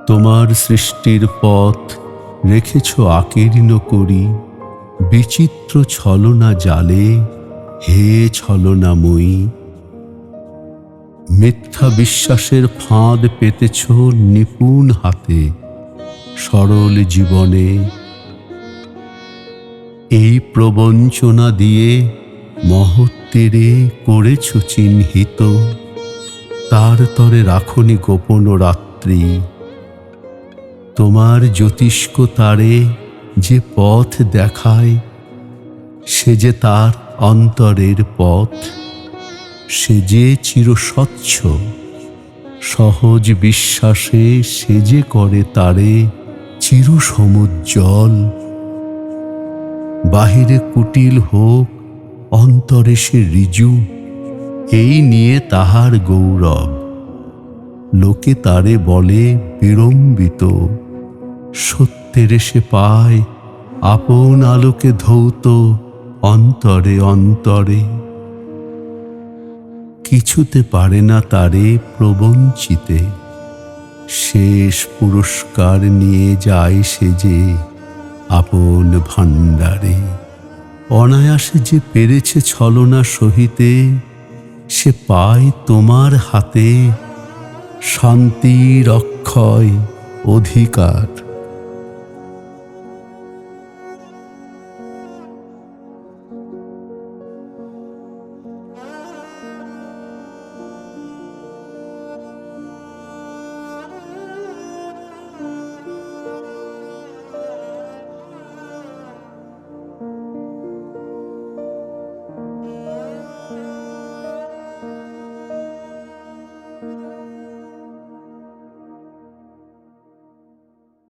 তোমার সৃষ্টির পথ রেখেছ আকীর্ণ করি, বিচিত্র ছলনা জালে হে ছলনাময়ী। মিথ্যা বিশ্বাসের ফাঁদ পেতেছ নিপুণ হাতে সরল জীবনে। এই প্রবঞ্চনা দিয়ে মহত্বেরে করেছ চিহ্নিত, তার তরে রাখনি গোপন রাত্রি। তোমার জ্যোতিষ্ক তারে যে পথ দেখায়, সে যে তার অন্তরের পথ। সে যে চিরস্বচ্ছ, সহজ বিশ্বাসে সে যে করে তারে চিরসমুজ্জ্বল। বাহিরে কুটিল হোক, অন্তরে সে ঋজু, এই নিয়ে তাহার গৌরব। লোকে তারে বলে বিড়ম্বিত, সত্যের সে পায় আপন আলোকে ধৌত অন্তরে অন্তরে। কিছুতে পারে না তারে প্রবঞ্চিতে, শেষ পুরস্কার নিয়ে যায় সে যে আপন ভাণ্ডারে। অনায়াসে যে পেরেছে ছলনা সহিতে, সে পায় তোমার হাতে শান্তির অক্ষয় অধিকার।